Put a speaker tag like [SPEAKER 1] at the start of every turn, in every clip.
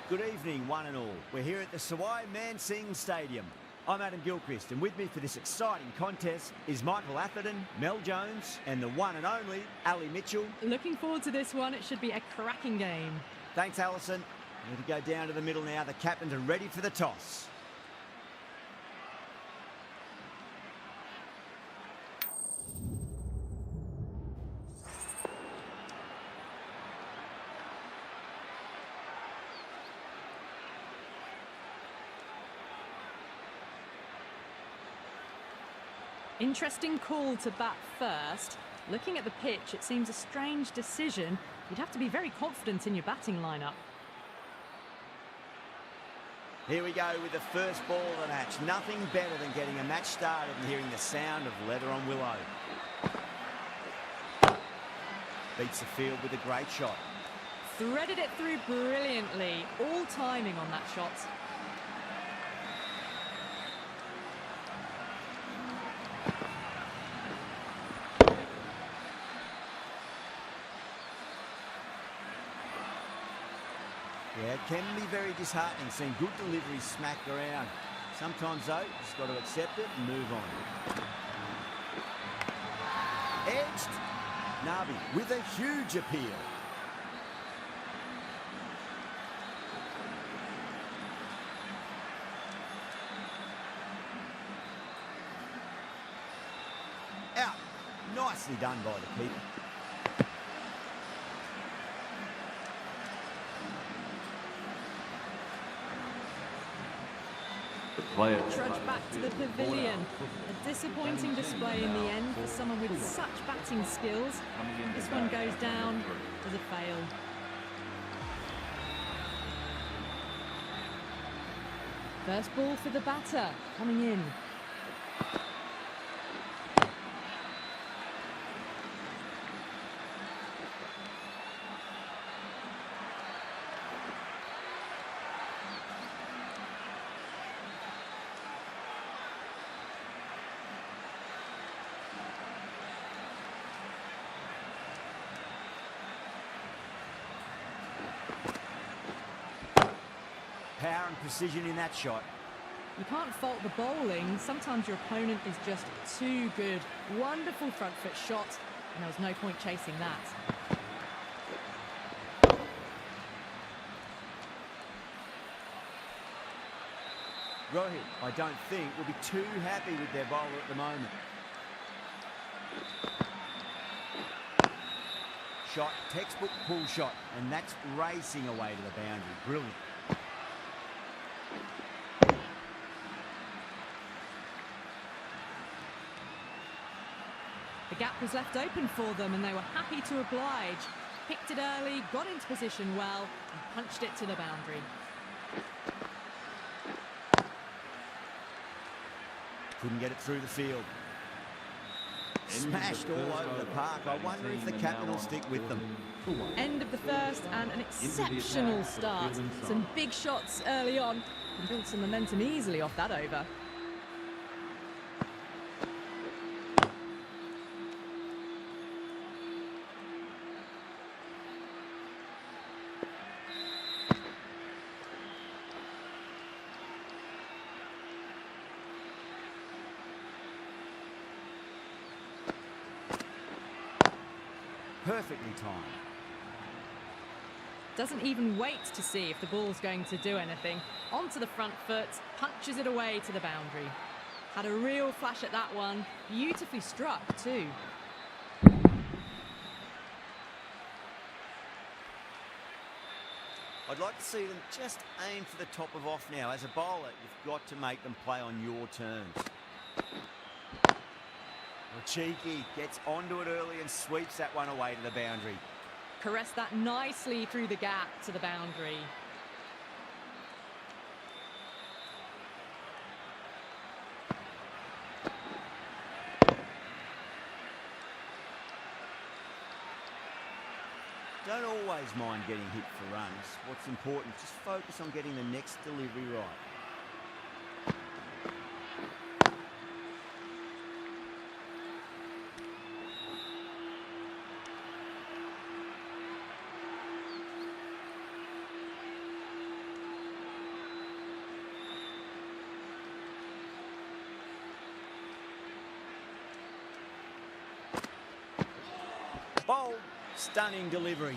[SPEAKER 1] Good evening, one and all. We're here at the ᴂᴜᴜᴇᴜ Stadium. I'm Adam Gilchrist, and with me for this exciting contest is Michael Atherton, Mel Jones, and the one and only Ali Mitchell.
[SPEAKER 2] Looking forward to this one. It should be a cracking game.
[SPEAKER 1] Thanks, Alison. We're to go down to the middle now. The captains are ready for the toss.
[SPEAKER 2] Interesting call to bat first. Looking at the pitch, it seems a strange decision. You'd have to be very confident in your batting lineup.
[SPEAKER 1] Here we go with the first ball of the match. Nothing better than getting a match started and hearing the sound of leather on willow. Beats the field with a great shot.
[SPEAKER 2] Threaded it through brilliantly. All timing on that shot.
[SPEAKER 1] Yeah, it can be very disheartening seeing good deliveries smacked around. Sometimes, though, just got to accept it and move on. Edged. Nabi with a huge appeal. Out. Nicely done by the keeper.
[SPEAKER 2] Trudge back to the pavilion. A disappointing display in the end for someone with such batting skills. This one goes down as a fail. First ball for the batter, coming in.
[SPEAKER 1] Power and precision in that shot.
[SPEAKER 2] You can't fault the bowling. Sometimes your opponent is just too good. Wonderful front foot shot, and there was no point chasing that.
[SPEAKER 1] Rohit, I don't think, will be too happy with their bowler at the moment. Shot, textbook pull shot, and that's racing away to the boundary. Brilliant.
[SPEAKER 2] The gap was left open for them and they were happy to oblige. Picked it early, got into position well and punched it to the boundary.
[SPEAKER 1] Couldn't get it through the field. Smashed all over the park. I wonder if the captain will stick with them.
[SPEAKER 2] End of the first and an exceptional start. Some big shots early on and built some momentum easily off that over.
[SPEAKER 1] Perfectly timed.
[SPEAKER 2] Doesn't even wait to see if the ball's going to do anything. Onto the front foot, punches it away to the boundary. Had a real flash at that one. Beautifully struck too.
[SPEAKER 1] I'd like to see them just aim for the top of off now. As a bowler, you've got to make them play on your terms. Cheeky gets onto it early and sweeps that one away to the boundary.
[SPEAKER 2] Caressed that nicely through the gap to the boundary.
[SPEAKER 1] Don't always mind getting hit for runs. What's important, just focus on getting the next delivery right. Stunning delivery.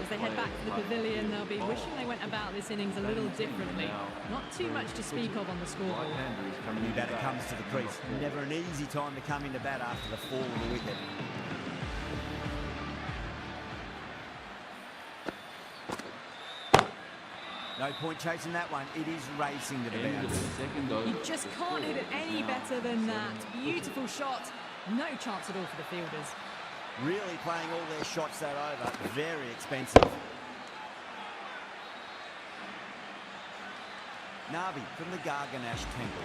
[SPEAKER 2] As they head back to the pavilion, they'll be wishing they went about this innings a little differently. Not too much to speak of on the scoreboard.
[SPEAKER 1] New batter comes to the crease. Never an easy time to come into bat after the fall of the wicket. No point chasing that one. It is racing to the boundary.
[SPEAKER 2] You just can't hit it any better than that. Beautiful shot. No chance at all for the fielders.
[SPEAKER 1] Really playing all their shots that over. Very expensive. Nabi from the Garganash Temple.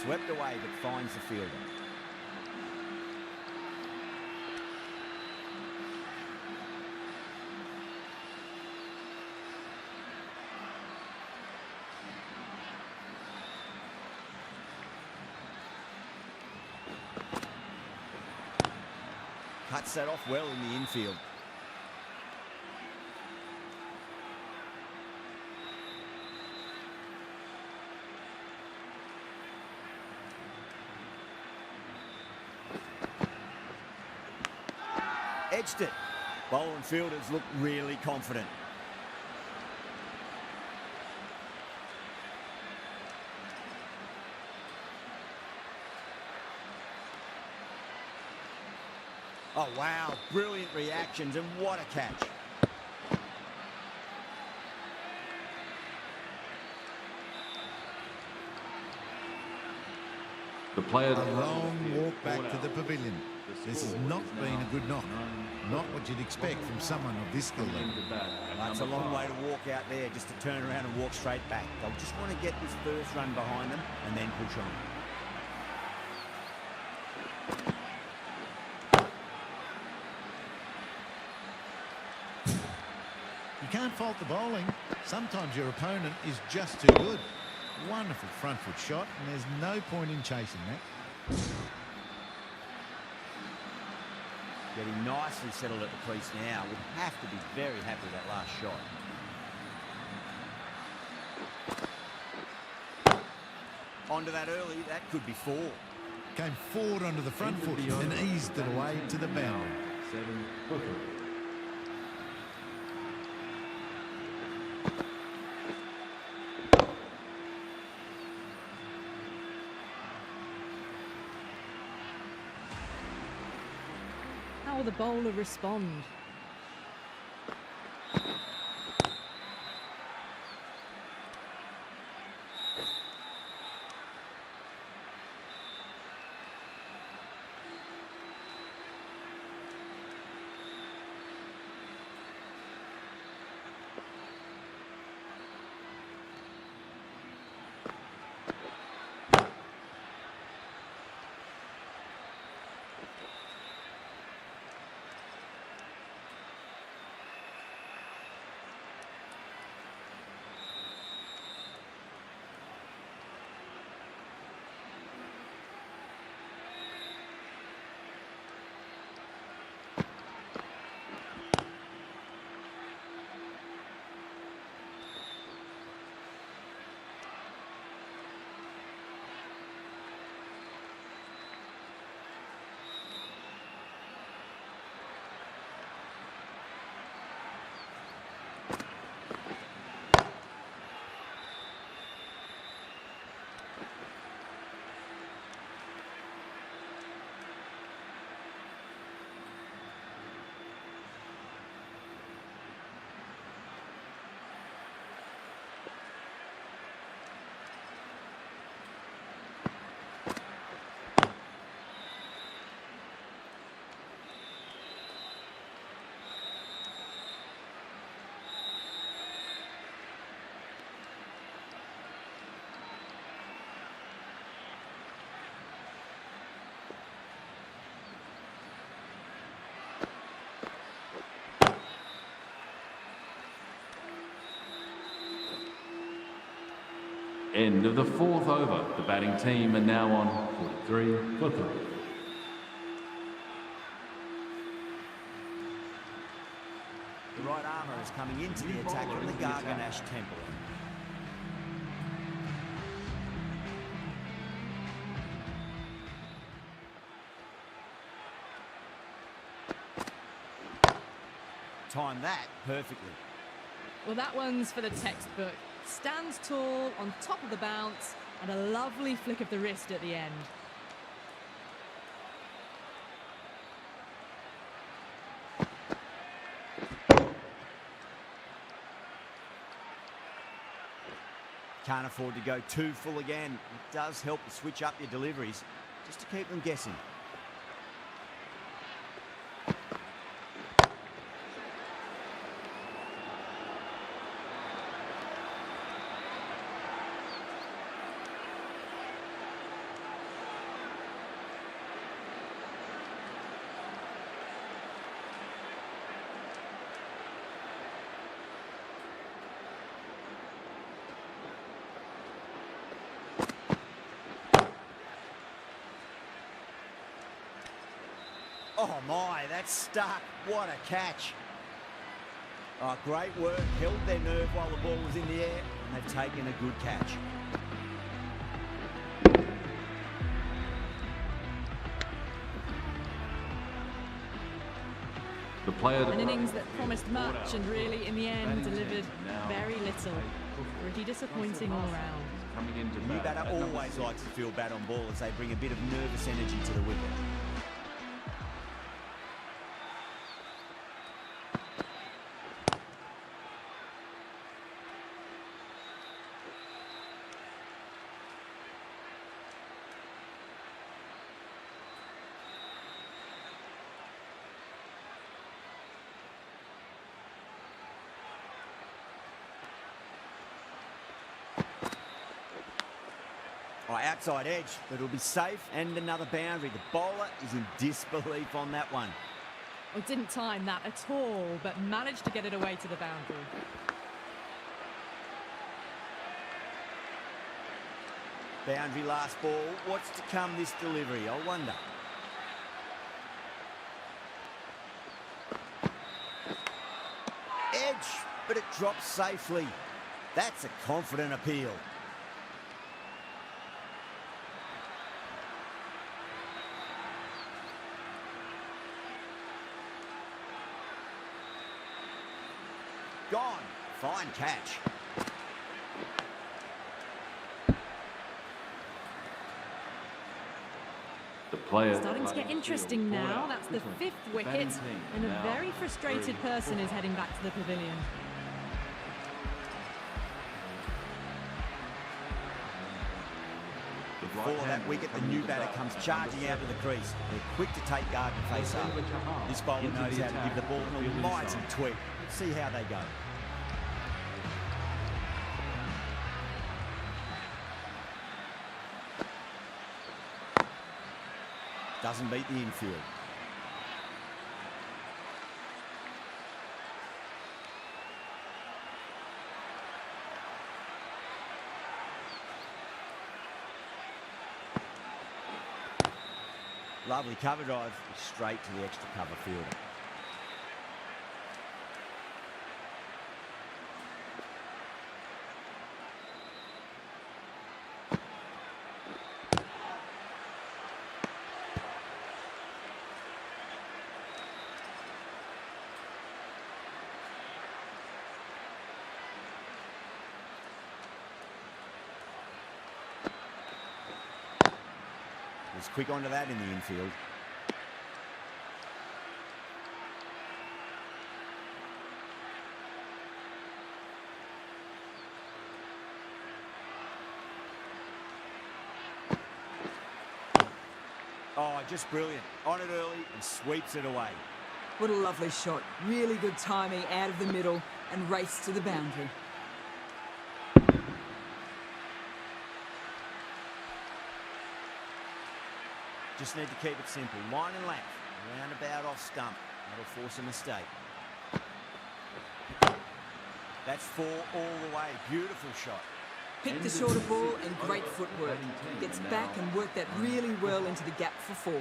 [SPEAKER 1] Swept away, but finds the fielder. Cuts that off well in the infield. Edged it. Bowler and fielders look really confident. Oh wow, brilliant reactions and what a catch.
[SPEAKER 3] The player.
[SPEAKER 4] A long walk back to the pavilion. This has not been a good knock. Not what you'd expect from someone of this skill level.
[SPEAKER 1] That's a long way to walk out there just to turn around and walk straight back. They'll just want to get this first run behind them and then push on.
[SPEAKER 4] You can't fault the bowling. Sometimes your opponent is just too good. Wonderful front foot shot, and there's no point in chasing that.
[SPEAKER 1] Getting nicely settled at the crease now. Would have to be very happy with that last shot. Onto that early, that could be four.
[SPEAKER 4] Came forward onto the front foot and eased it away to the boundary.
[SPEAKER 3] 7 hooker.
[SPEAKER 2] How will the bowler respond?
[SPEAKER 3] End of the fourth over. The batting team are now on 43 for 3.
[SPEAKER 1] The right armour is coming into the attack from the Garganash Temple. Time that perfectly.
[SPEAKER 2] Well, that one's for the textbook. Stands tall on top of the bounce and a lovely flick of the wrist at the end.
[SPEAKER 1] Can't afford to go too full again. It does help to switch up your deliveries just to keep them guessing. Oh my, that's stuck. What a catch. Oh, great work. Held their nerve while the ball was in the air, and they've taken a good catch.
[SPEAKER 3] The player
[SPEAKER 2] An innings that promised much and really, in the end, delivered very little. Pretty disappointing all round.
[SPEAKER 1] The new batter always likes to feel bad on ball as they bring a bit of nervous energy to the wicket. Oh, outside edge, but it'll be safe, and another boundary. The bowler is in disbelief on that one.
[SPEAKER 2] Well, didn't time that at all, but managed to get it away to the boundary.
[SPEAKER 1] Boundary last ball. What's to come this delivery, I wonder. Edge, but it drops safely. That's a confident appeal. Gone. Fine catch.
[SPEAKER 3] The player
[SPEAKER 2] Starting to get interesting now. That's the 5th wicket, and a very frustrated person is heading back to the pavilion.
[SPEAKER 1] Before that wicket, the new batter comes charging out to the crease. They're quick to take guard and face up. This bowler knows how to give the ball an almighty tweak. Let's see how they go. Doesn't beat the infield. Lovely cover drive, straight to the extra cover fielder. Was quick onto that in the infield. Oh, just brilliant. On it early and sweeps it away.
[SPEAKER 5] What a lovely shot. Really good timing out of the middle and race to the boundary.
[SPEAKER 1] Just need to keep it simple. Line and length. Roundabout off stump. That'll force a mistake. That's 4 all the way. Beautiful shot.
[SPEAKER 5] Picked the shorter ball and great footwork. Gets back and worked that really well into the gap for 4.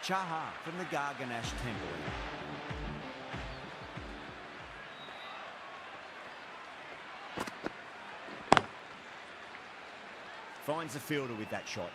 [SPEAKER 1] 𝐃𝐎𝐍'𝐅 from the 𝐼𝐄𝐋𝐂𝐏 temple. Finds the fielder with that shot.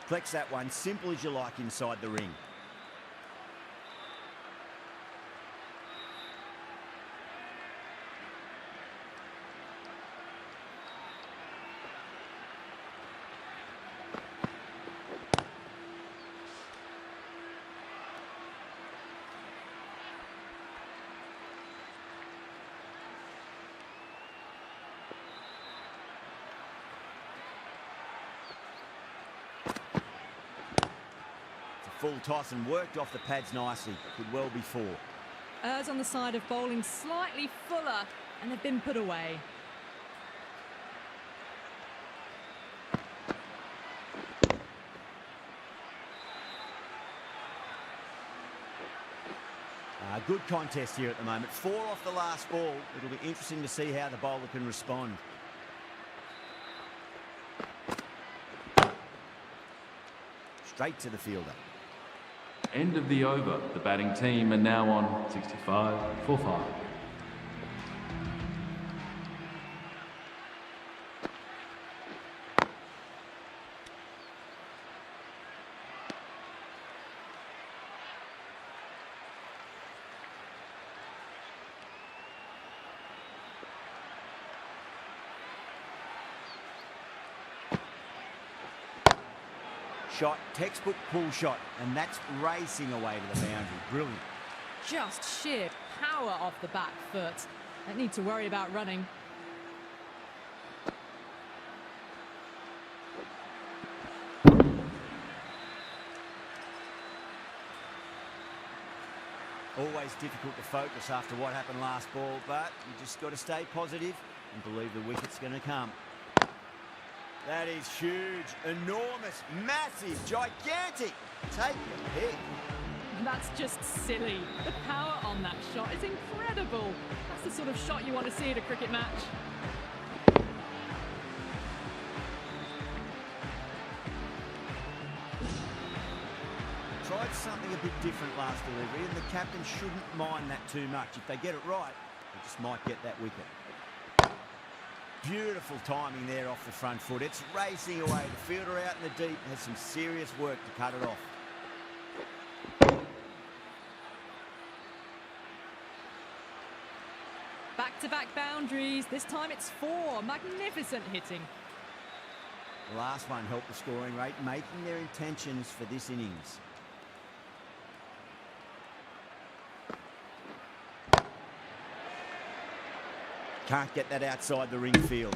[SPEAKER 1] Flex that one, simple as you like inside the ring. Full toss and worked off the pads nicely. Could well be 4.
[SPEAKER 2] Ers on the side of bowling slightly fuller, and they've been put away.
[SPEAKER 1] Good contest here at the moment. 4 off the last ball. It'll be interesting to see how the bowler can respond. Straight to the fielder.
[SPEAKER 3] End of the over. The batting team are now on 65 for 5.
[SPEAKER 1] Shot, textbook pull shot, and that's racing away to the boundary. Brilliant.
[SPEAKER 2] Just sheer power off the back foot. Don't need to worry about running.
[SPEAKER 1] Always difficult to focus after what happened last ball, but you just got to stay positive and believe the wicket's going to come. That is huge, enormous, massive, gigantic. Take your pick.
[SPEAKER 2] That's just silly. The power on that shot is incredible. That's the sort of shot you want to see at a cricket match.
[SPEAKER 1] Tried something a bit different last delivery, and the captain shouldn't mind that too much. If they get it right, they just might get that wicket. Beautiful timing there off the front foot. It's racing away. The fielder out in the deep has some serious work to cut it off.
[SPEAKER 2] Back-to-back boundaries. This time it's 4. Magnificent hitting.
[SPEAKER 1] The last one helped the scoring rate, making their intentions for this innings. Can't get that outside the ring field.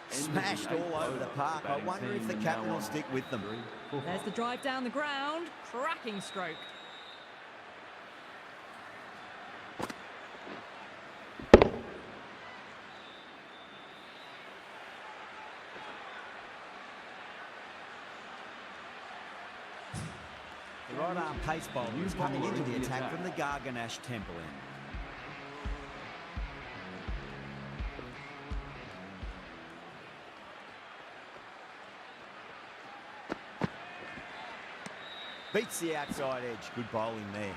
[SPEAKER 1] Smashed all over the park. I wonder if the captain will stick with them.
[SPEAKER 2] There's the drive down the ground. Cracking stroke.
[SPEAKER 1] The right arm pace bowler is coming into the attack from the 𝐼𝐄𝐋𝐂𝐏 temple end. Beats the outside edge. Good bowling there.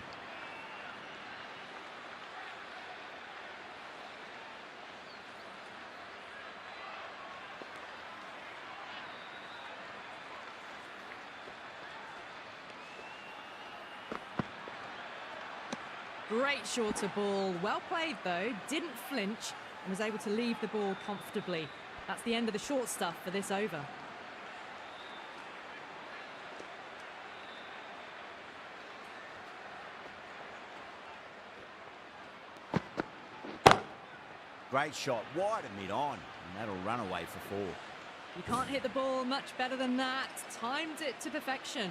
[SPEAKER 2] Great shorter ball. Well played, though. Didn't flinch and was able to leave the ball comfortably. That's the end of the short stuff for this over.
[SPEAKER 1] Great shot, wide and mid-on, and that'll run away for 4.
[SPEAKER 2] You can't hit the ball much better than that. Timed it to perfection.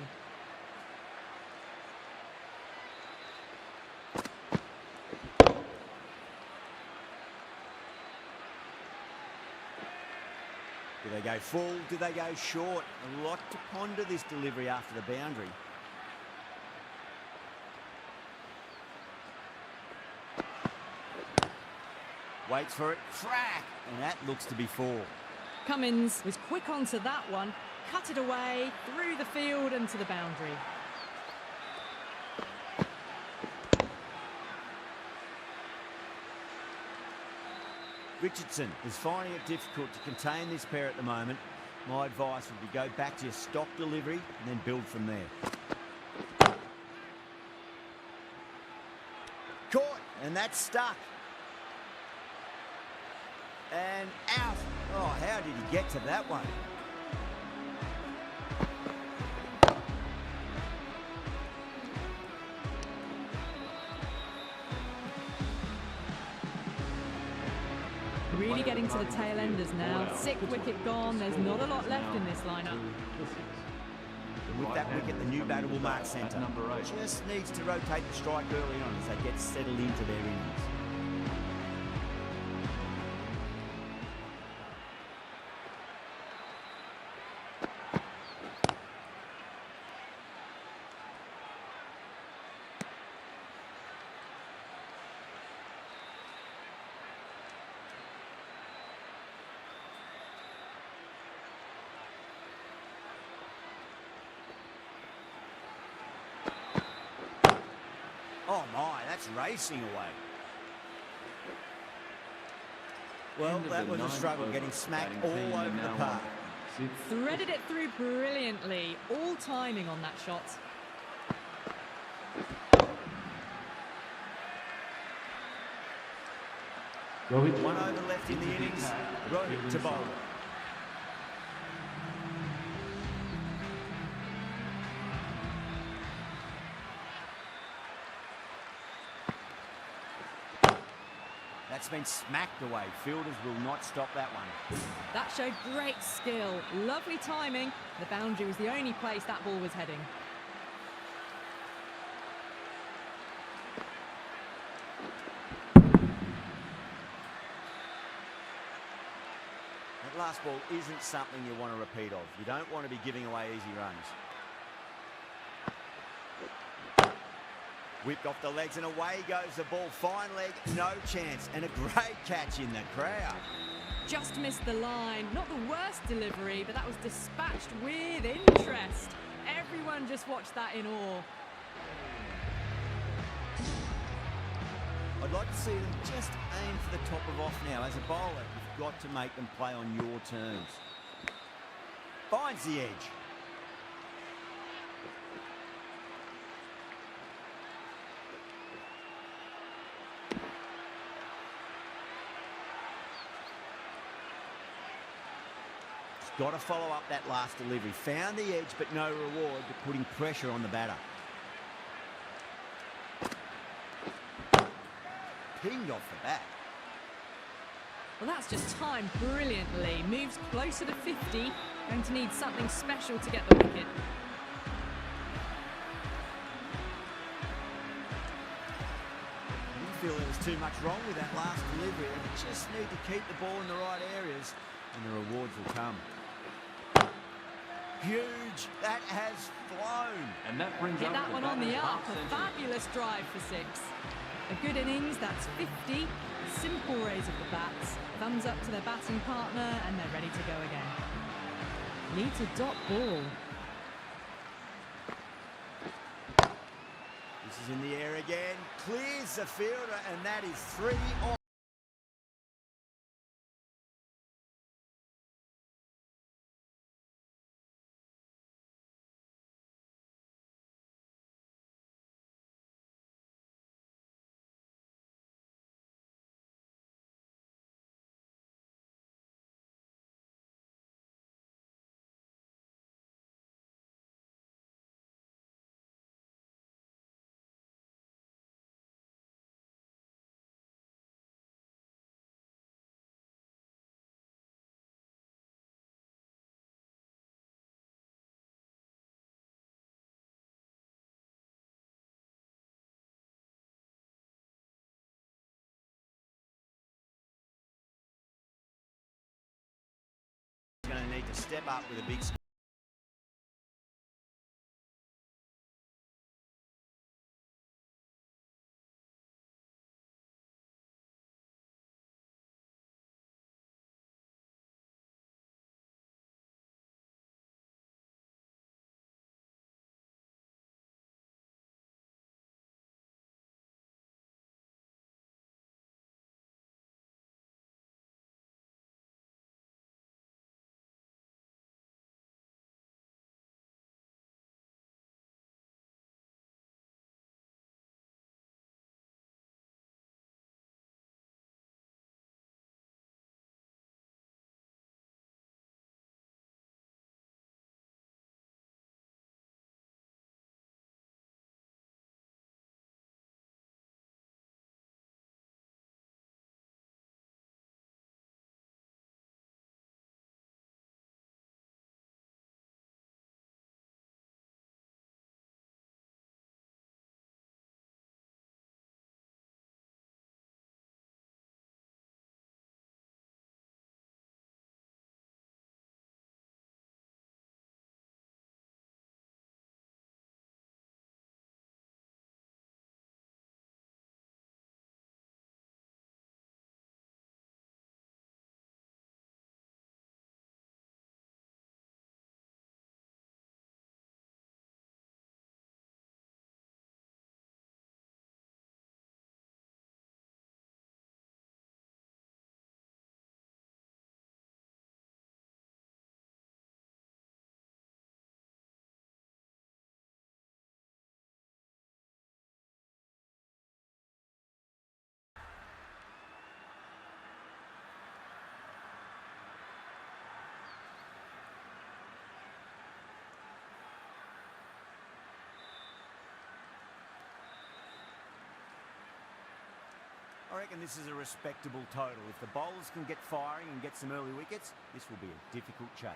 [SPEAKER 1] Do they go full? Do they go short? A lot to ponder this delivery after the boundary. Waits for it, crack, and that looks to be 4.
[SPEAKER 2] Cummins was quick onto that one, cut it away, through the field and to the boundary.
[SPEAKER 1] Richardson is finding it difficult to contain this pair at the moment. My advice would be go back to your stock delivery and then build from there. Caught, and that's stuck. And out. Oh, how did he get to that one?
[SPEAKER 2] Really getting to the tail enders now. 6th wicket gone. There's not a lot left in this lineup.
[SPEAKER 1] With that wicket, the new batter will mark centre. Just needs to rotate the strike early on as they get settled into their innings. Oh my, that's racing away. Well, that was a struggle getting smacked all over the park.
[SPEAKER 2] Threaded it through brilliantly. All timing on that shot.
[SPEAKER 1] One over left in the innings. Rohit to bowl. That's been smacked away. Fielders will not stop that one.
[SPEAKER 2] That showed great skill. Lovely timing. The boundary was the only place that ball was heading.
[SPEAKER 1] That last ball isn't something you want to repeat of. You don't want to be giving away easy runs. Whipped off the legs and away goes the ball. Fine leg, no chance. And a great catch in the crowd.
[SPEAKER 2] Just missed the line. Not the worst delivery, but that was dispatched with interest. Everyone just watched that in awe.
[SPEAKER 1] I'd like to see them just aim for the top of off now. As a bowler, you've got to make them play on your terms. Finds the edge. Got to follow up that last delivery. Found the edge, but no reward, but putting pressure on the batter. Pinged off the bat.
[SPEAKER 2] Well, that's just timed brilliantly. Moves closer to 50. Going to need something special to get the wicket.
[SPEAKER 1] I didn't feel there was too much wrong with that last delivery. They just need to keep the ball in the right areas, and the rewards will come. Huge. That has flown.
[SPEAKER 3] And that brings
[SPEAKER 2] Hit
[SPEAKER 3] up
[SPEAKER 2] that
[SPEAKER 3] the
[SPEAKER 2] one on the
[SPEAKER 3] batter's
[SPEAKER 2] up.
[SPEAKER 3] half
[SPEAKER 2] A
[SPEAKER 3] century.
[SPEAKER 2] fabulous drive for 6. A good innings, that's 50. Simple raise of the bats. Thumbs up to their batting partner, and they're ready to go again. Needs a dot ball.
[SPEAKER 1] This is in the air again. Clears the fielder, and that is 3 off. to step up with a big score. I reckon this is a respectable total. If the bowlers can get firing and get some early wickets, this will be a difficult chase.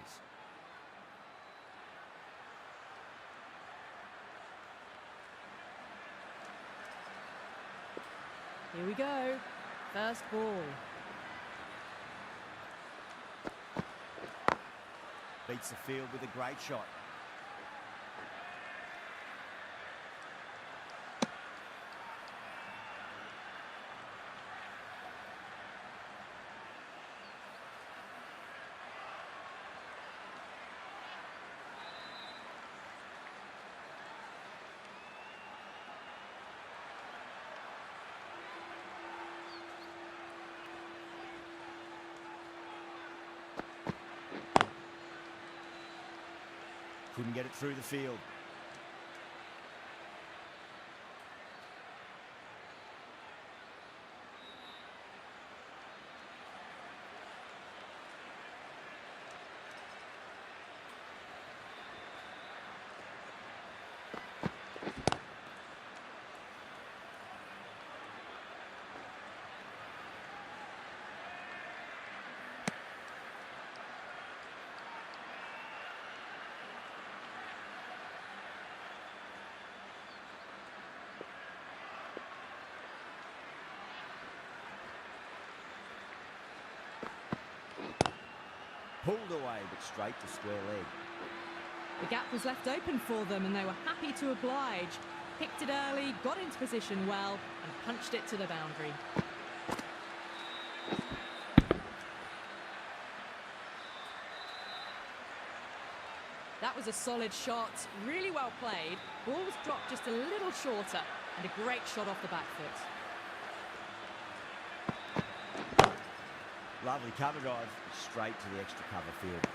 [SPEAKER 2] Here we go. First ball.
[SPEAKER 1] Beats the field with a great shot. Couldn't get it through the field. Pulled away, but straight to square leg.
[SPEAKER 2] The gap was left open for them and they were happy to oblige. Picked it early, got into position well and punched it to the boundary. That was a solid shot, really well played. Ball was dropped just a little shorter and a great shot off the back foot.
[SPEAKER 1] Lovely cover drive, straight to the extra cover field.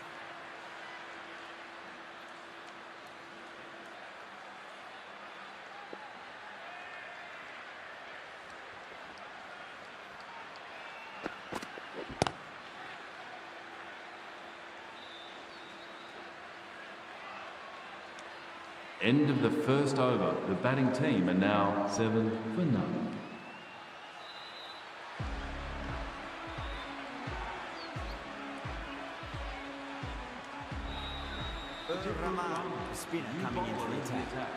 [SPEAKER 3] End of the first over. The batting team are now 7 for none.
[SPEAKER 1] Rahman, the spinner coming into the attack.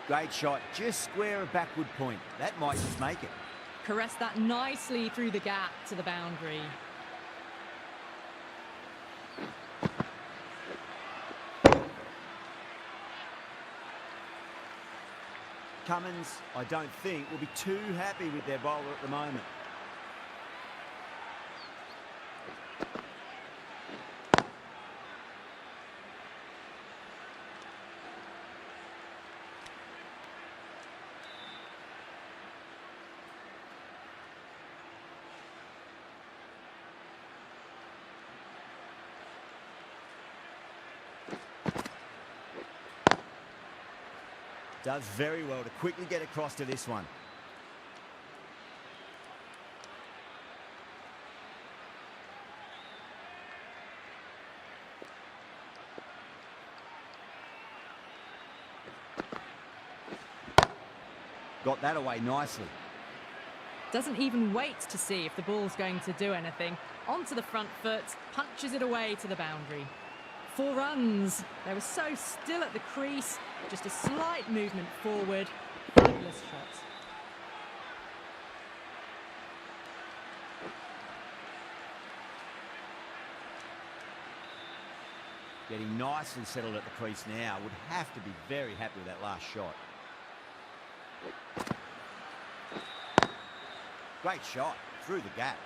[SPEAKER 1] Great shot, just square of backward point. That might just make it.
[SPEAKER 2] Caressed that nicely through the gap to the boundary.
[SPEAKER 1] Cummins, I don't think, will be too happy with their bowler at the moment. Does very well to quickly get across to this one. Got that away nicely.
[SPEAKER 2] Doesn't even wait to see if the ball's going to do anything. Onto the front foot, punches it away to the boundary. 4 runs. They were so still at the crease. Just a slight movement forward. Fabulous shot.
[SPEAKER 1] Getting nice and settled at the crease now. Would have to be very happy with that last shot. Great shot through the gap.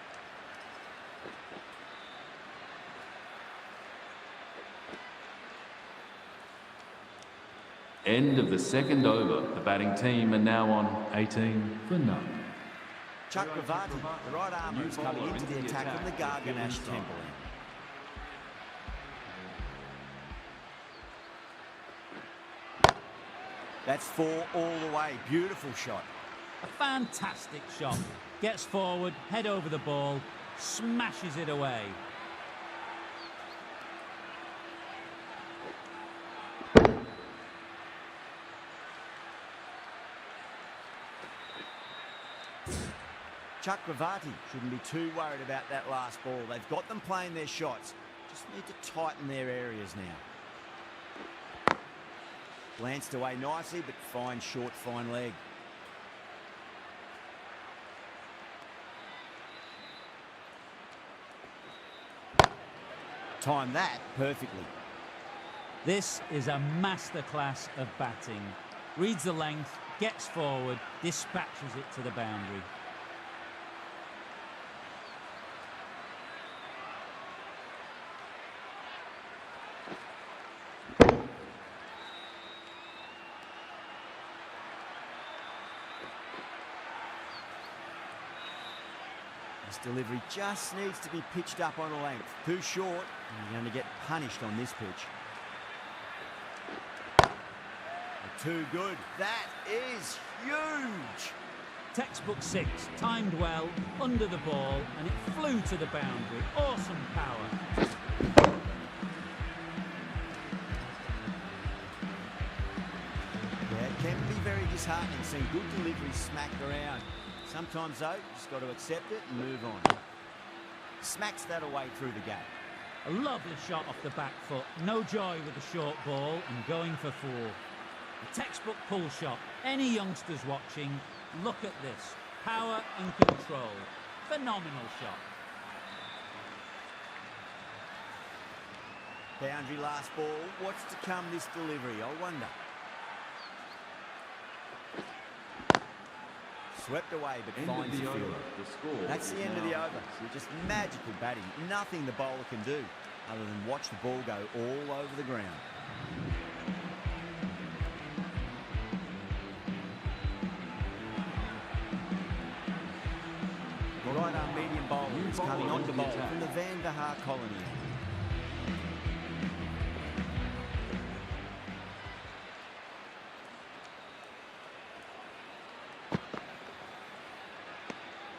[SPEAKER 3] End of the second over. The batting team are now on 18 for none.
[SPEAKER 1] 𝐃𝐎𝐍'𝐓, the right armour, is coming into the attack from the Garganash temple. That's 4 all the way. Beautiful shot.
[SPEAKER 6] A fantastic shot. Gets forward, head over the ball, smashes it away.
[SPEAKER 1] 𝐃𝐎𝐍'𝐓 shouldn't be too worried about that last ball. They've got them playing their shots. Just need to tighten their areas now. Glanced away nicely, but fine short, fine leg. Timed that perfectly.
[SPEAKER 6] This is a masterclass of batting. Reads the length, gets forward, dispatches it to the boundary.
[SPEAKER 1] This delivery just needs to be pitched up on a length. Too short, and you're going to get punished on this pitch. Too good. That is huge.
[SPEAKER 6] Textbook 6, timed well, under the ball, and it flew to the boundary. Awesome power.
[SPEAKER 1] Yeah, it can be very disheartening seeing good deliveries smacked around. Sometimes, though, you just got to accept it and move on. Smacks that away through the gap.
[SPEAKER 6] A lovely shot off the back foot. No joy with the short ball and going for 4. A textbook pull shot. Any youngsters watching, look at this. Power and control. Phenomenal shot.
[SPEAKER 1] Boundary last ball. What's to come this delivery, I wonder. Swept away, but
[SPEAKER 3] End
[SPEAKER 1] finds
[SPEAKER 3] of
[SPEAKER 1] the
[SPEAKER 3] the
[SPEAKER 1] field.
[SPEAKER 3] over. The score
[SPEAKER 1] That's the
[SPEAKER 3] is
[SPEAKER 1] end of the
[SPEAKER 3] now
[SPEAKER 1] over. Just magical batting. Nothing the bowler can do other than watch the ball go all over the ground. The right arm medium bowler is coming on to bowl from the 𝐴𝐵𝐿 colony.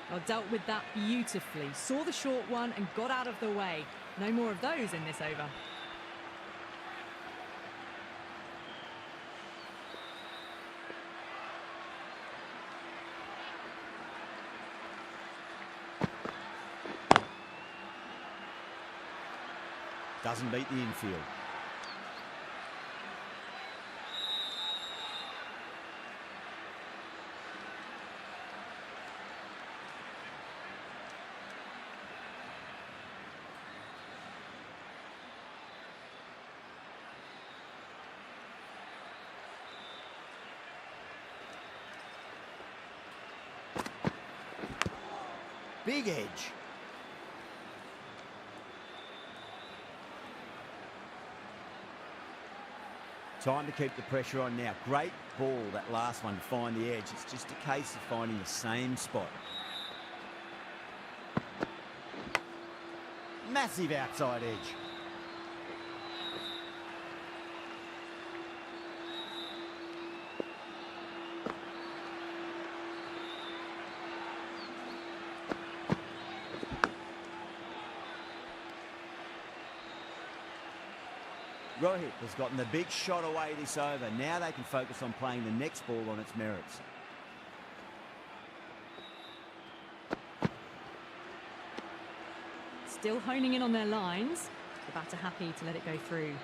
[SPEAKER 2] Well, dealt with that beautifully. Saw the short one and got out of the way. No more of those in this over.
[SPEAKER 1] Doesn't beat the infield. Big edge. Time to keep the pressure on now. Great ball, that last one, to find the edge. It's just a case of finding the same spot. Massive outside edge. Rohit has gotten the big shot away this over. Now they can focus on playing the next ball on its merits.
[SPEAKER 2] Still honing in on their lines. The batter happy to let it go through.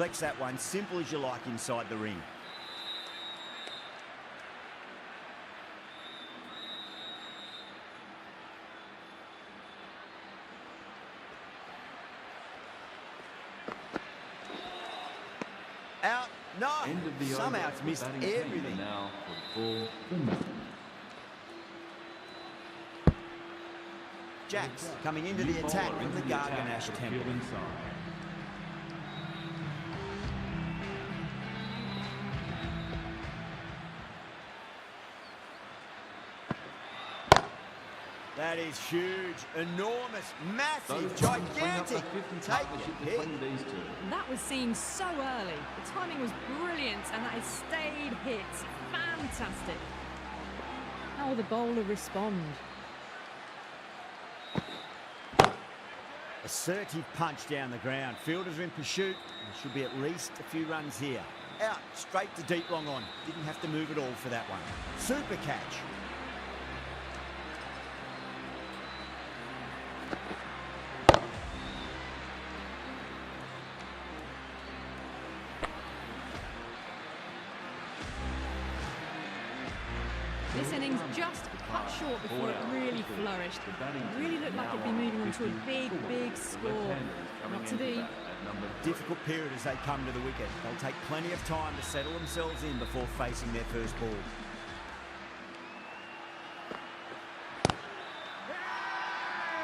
[SPEAKER 1] Flex that one, simple as you like inside the ring. Out. No.
[SPEAKER 3] End of the
[SPEAKER 1] Somehow
[SPEAKER 3] over.
[SPEAKER 1] it's missed
[SPEAKER 3] Batting team
[SPEAKER 1] everything.
[SPEAKER 3] now for the ball. The
[SPEAKER 1] Jacks coming into
[SPEAKER 3] new
[SPEAKER 1] the attack
[SPEAKER 3] bowler
[SPEAKER 1] from the
[SPEAKER 3] into attack
[SPEAKER 1] Garganash
[SPEAKER 3] for the
[SPEAKER 1] temple.
[SPEAKER 3] fielding side.
[SPEAKER 1] That is huge, enormous, massive,
[SPEAKER 3] Those runs bring up
[SPEAKER 1] gigantic.
[SPEAKER 3] the 50
[SPEAKER 1] Take
[SPEAKER 3] partnership
[SPEAKER 1] the hit.
[SPEAKER 3] between these two.
[SPEAKER 2] That was seen so early. The timing was brilliant and that is stayed hit. Fantastic. How will the bowler respond?
[SPEAKER 1] Assertive punch down the ground. Fielders are in pursuit. There should be at least a few runs here. Out, straight to deep long on. Didn't have to move at all for that one. Super catch.
[SPEAKER 2] This innings just cut short before it really flourished. It really looked like it'd be moving on to a big, big score. Not to be.
[SPEAKER 1] Difficult period as they come to the wicket. They'll take plenty of time to settle themselves in before facing their first ball.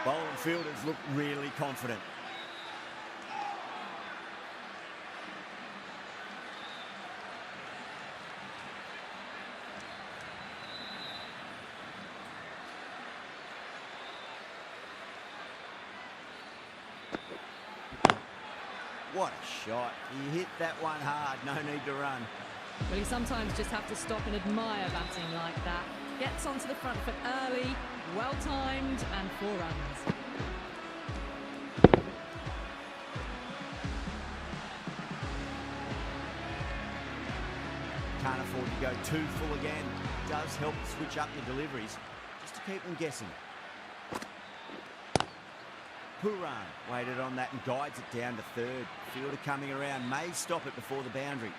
[SPEAKER 1] Bowling fielders look really confident. What a shot. He hit that one hard. No need to run.
[SPEAKER 2] Well, you sometimes just have to stop and admire batting like that. Gets onto the front foot early, well-timed, and 4 runs.
[SPEAKER 1] Can't afford to go too full again. Does help switch up your deliveries, just to keep them guessing. Pooran waited on that and guides it down to third. Fielder coming around, may stop it before the boundary.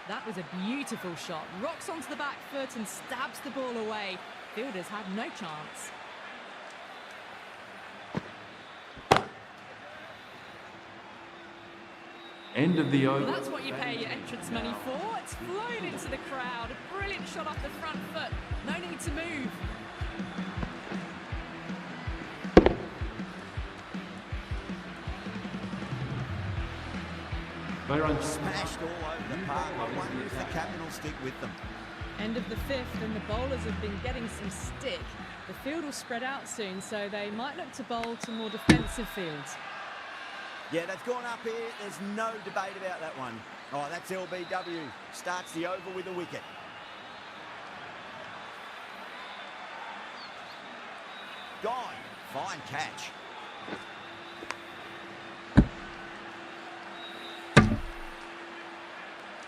[SPEAKER 2] That was a beautiful shot. Rocks onto the back foot and stabs the ball away. Fielders had no chance.
[SPEAKER 3] End of the over.
[SPEAKER 2] Well, that's what you pay your entrance money for. It's flown into the crowd. A brilliant shot off the front foot. No need to move.
[SPEAKER 3] They run
[SPEAKER 1] Smashed all over the park. I wonder if the captain will stick with them.
[SPEAKER 2] End of the 5th, and the bowlers have been getting some stick. The field will spread out soon, so they might look to bowl to more defensive fields.
[SPEAKER 1] Yeah, they've gone up here. There's no debate about that one. Oh, that's LBW. Starts the over with a wicket. Gone. Fine catch.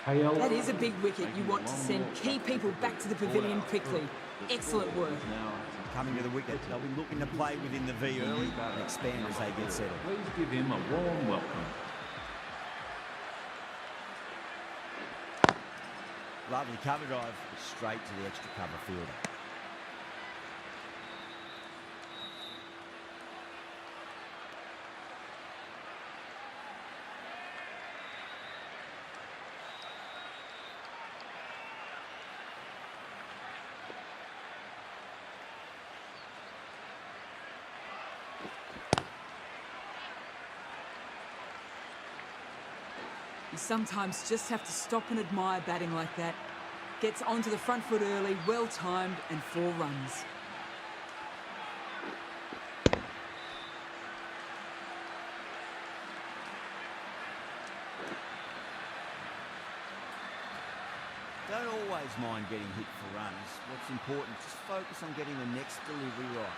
[SPEAKER 3] KL.
[SPEAKER 5] That is a big wicket. You want to send key people back to the pavilion quickly. Excellent work.
[SPEAKER 3] Now,
[SPEAKER 1] Coming to the wicket, they'll be looking to play within the V early and expand as they get settled.
[SPEAKER 3] please give him a warm welcome.
[SPEAKER 1] Lovely cover drive, straight to the extra cover fielder.
[SPEAKER 5] You sometimes just have to stop and admire batting like that. Gets onto the front foot early, well timed, and 4 runs.
[SPEAKER 1] Don't always mind getting hit for runs. What's important, just focus on getting the next delivery right.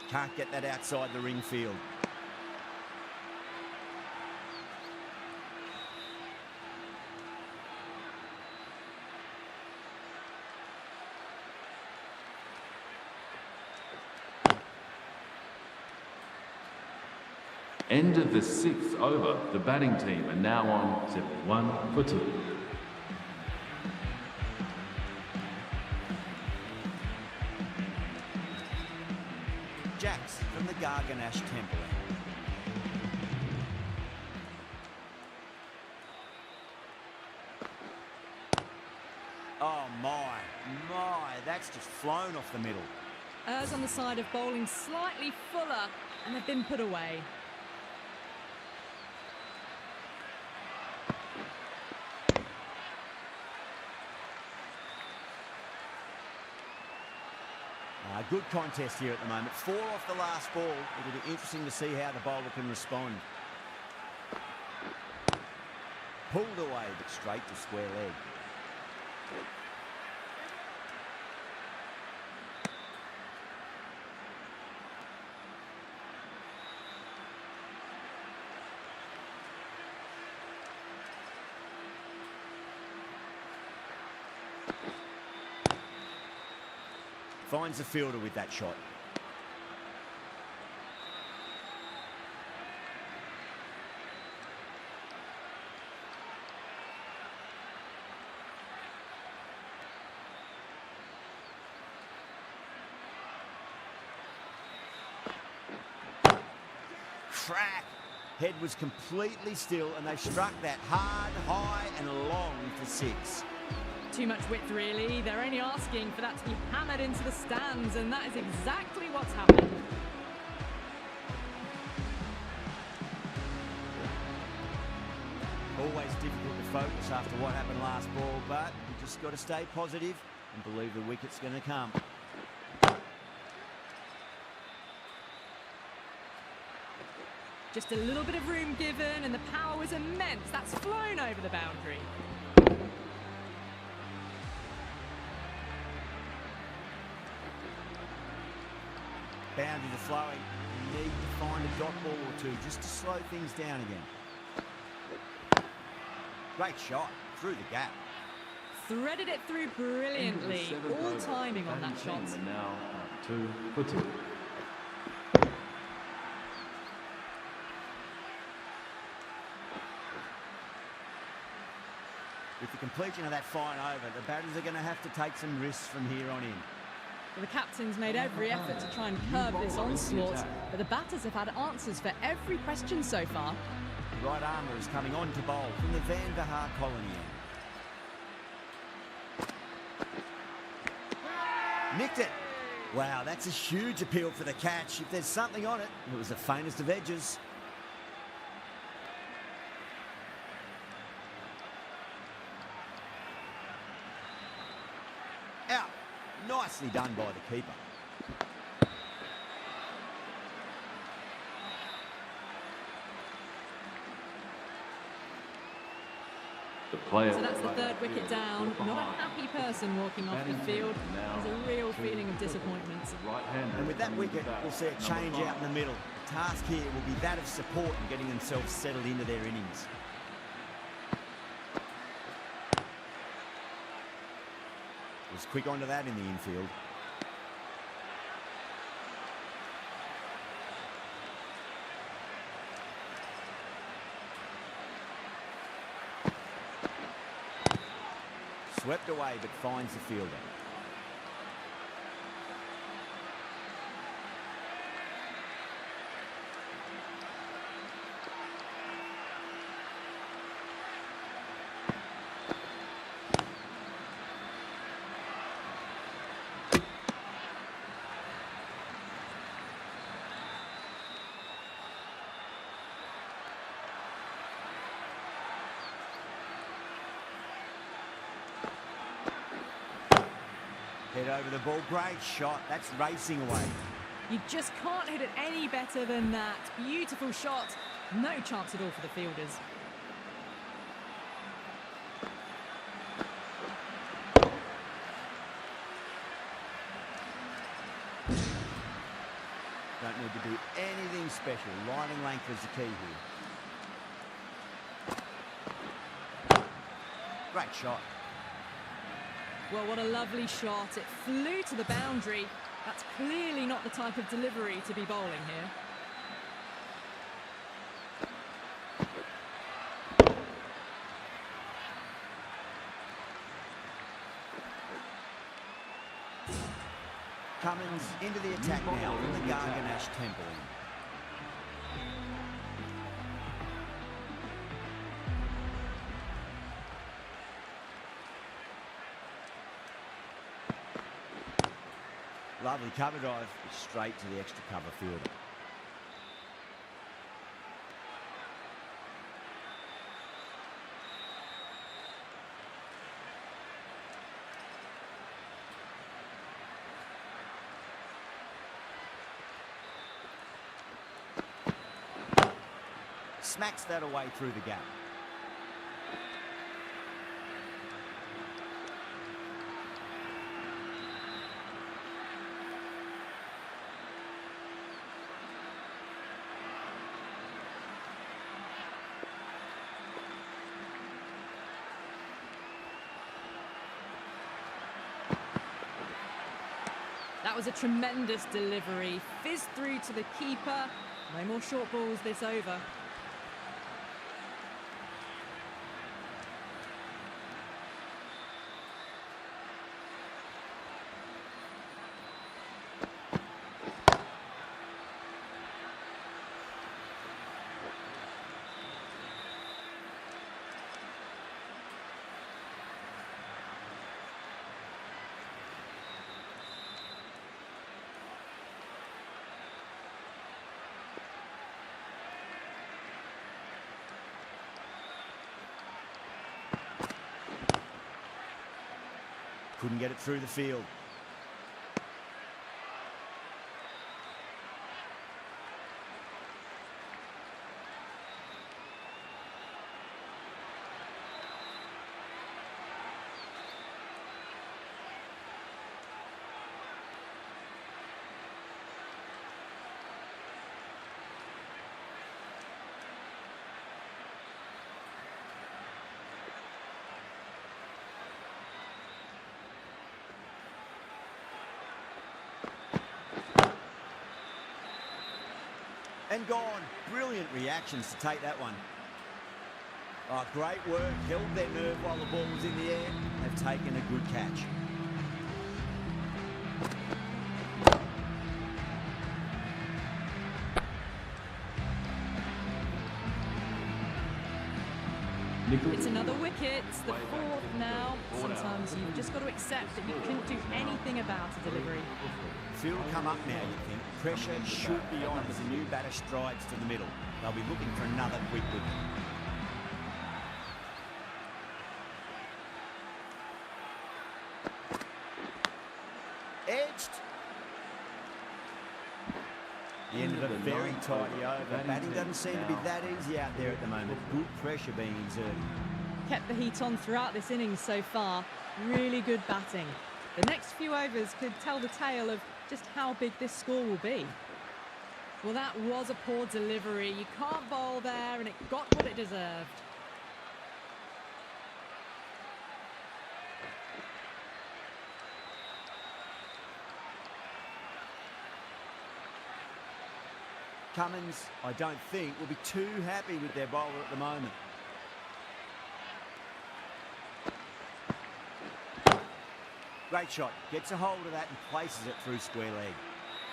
[SPEAKER 1] Can't get that outside the ring field.
[SPEAKER 3] End of the 6th over. The batting team are now on 7-1 for 2.
[SPEAKER 1] Jacks from the 𝐾𝐎𝐍'𝐼 temple. Oh my, that's just flown off the middle.
[SPEAKER 2] Errs on the side of bowling slightly fuller, and they've been put away.
[SPEAKER 1] Good contest here at the moment. 4 off the last ball. It'll be interesting to see how the bowler can respond. Pulled away, but straight to square leg. Finds the fielder with that shot. Crack! Head was completely still and they struck that hard, high and long for 6.
[SPEAKER 2] Too much width, really. They're only asking for that to be hammered into the stands, and that is exactly what's happened.
[SPEAKER 1] Always difficult to focus after what happened last ball, but you just got to stay positive and believe the wicket's going to come.
[SPEAKER 2] Just a little bit of room given, and the power was immense. That's flown over the boundary.
[SPEAKER 1] Boundaries are flowing. You need to find a dot ball or two just to slow things down again. Great shot through the gap.
[SPEAKER 2] Threaded it through brilliantly. All timing on that shot.
[SPEAKER 3] And now 2 for 2.
[SPEAKER 1] With the completion of that fine over, the batters are going to have to take some risks from here on in.
[SPEAKER 2] Well, the captain's made every effort to try and curb this onslaught, but the batters have had answers for every question so far.
[SPEAKER 1] The right armour is coming on to bowl from the 𝐵𝐴𝐴 colony end. Nicked it. Wow, that's a huge appeal for the catch. If there's something on it, it was the faintest of edges. Nicely done by the keeper.
[SPEAKER 3] The player
[SPEAKER 2] So that's the third wicket down. Not a happy person walking off the field. There's a real feeling of disappointment.
[SPEAKER 1] And with that wicket, we'll see a change out in the middle. The task here will be that of support and getting themselves settled into their innings. Was quick onto that in the infield. Swept away, but finds the fielder. Head over the ball, great shot, that's racing away.
[SPEAKER 2] You just can't hit it any better than that. Beautiful shot. No chance at all for the fielders.
[SPEAKER 1] Don't need to do anything special. Line and length is the key here. Great shot.
[SPEAKER 2] Well, what a lovely shot. It flew to the boundary. That's clearly not the type of delivery to be bowling here.
[SPEAKER 1] Cummins into the attack now from the Garganash temple. Lovely cover drive, straight to the extra cover fielder. Smacks that away through the gap.
[SPEAKER 2] That was a tremendous delivery. Fizzed through to the keeper. No more short balls this over.
[SPEAKER 1] Couldn't get it through the field. And gone. Brilliant reactions to take that one. Oh, great work. Held their nerve while the ball was in the air. They've taken a good catch.
[SPEAKER 2] It's another wicket, the fourth now. Sometimes you've just got to accept that you couldn't do anything about a delivery.
[SPEAKER 1] Field come up now, you think. Pressure should be on as the new batter strides to the middle. They'll be looking for another quick wicket. edged. The end of a very tidy over. Batting doesn't seem to be that easy out there at the moment. Good pressure being exerted.
[SPEAKER 2] Kept the heat on throughout this innings so far. Really good batting. The next few overs could tell the tale of just how big this score will be. Well, that was a poor delivery. You can't bowl there, and it got what it deserved.
[SPEAKER 1] Cummins, I don't think, will be too happy with their bowler at the moment. Great shot. Gets a hold of that and places it through square leg.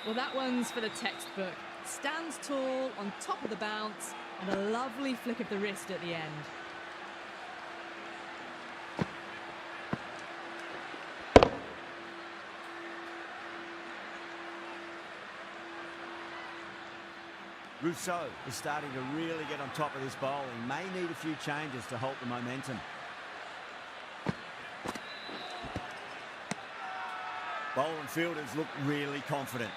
[SPEAKER 2] Well, that one's for the textbook. Stands tall on top of the bounce and a lovely flick of the wrist at the end.
[SPEAKER 1] Rousseau is starting to really get on top of this bowling. May need a few changes to halt the momentum. Bowler and fielders look really confident.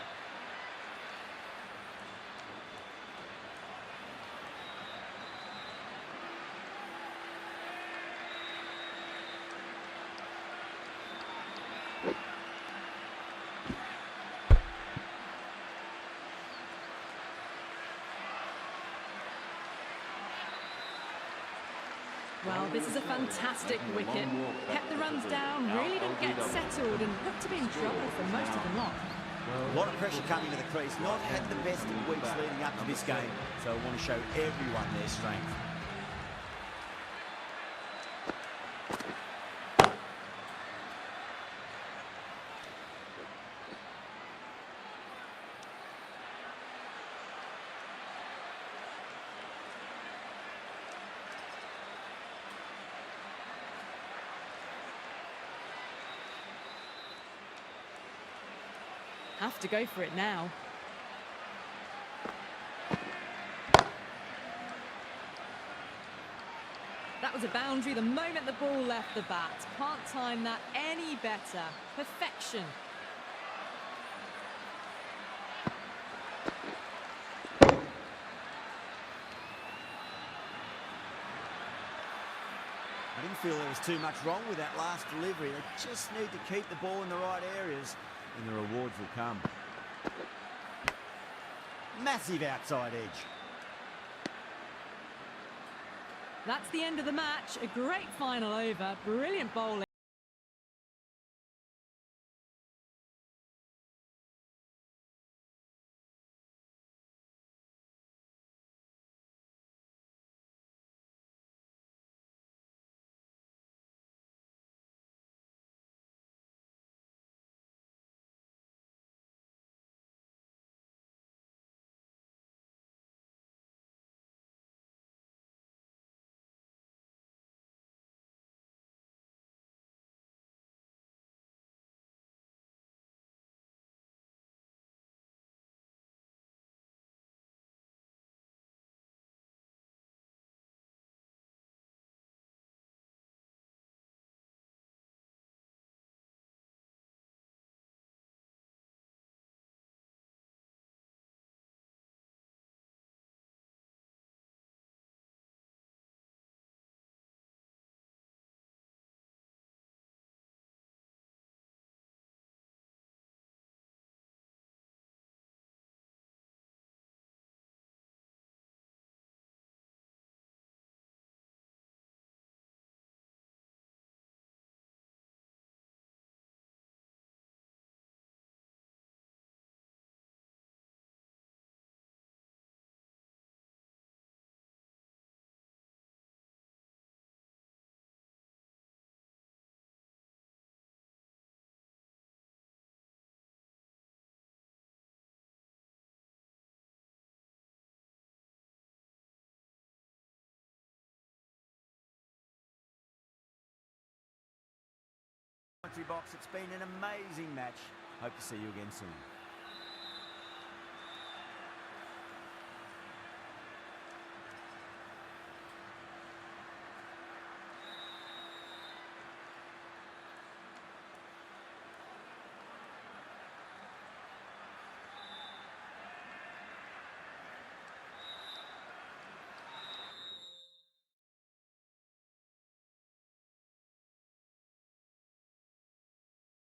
[SPEAKER 2] Well, this is a fantastic wicket. Kept the runs down, really didn't get settled and looked to be in trouble for most of the lot.
[SPEAKER 1] A lot of pressure coming to the crease. Not had the best of weeks leading up to this game, so I want to show everyone their strength.
[SPEAKER 2] Have to go for it now. That was a boundary the moment the ball left the bat. Can't time that any better. Perfection.
[SPEAKER 1] I didn't feel there was too much wrong with that last delivery. They just need to keep the ball in the right areas and the rewards will come. Massive outside edge.
[SPEAKER 2] That's the end of the match. A great final over. Brilliant bowling.
[SPEAKER 1] Box. It's been an amazing match. Hope to see you again soon.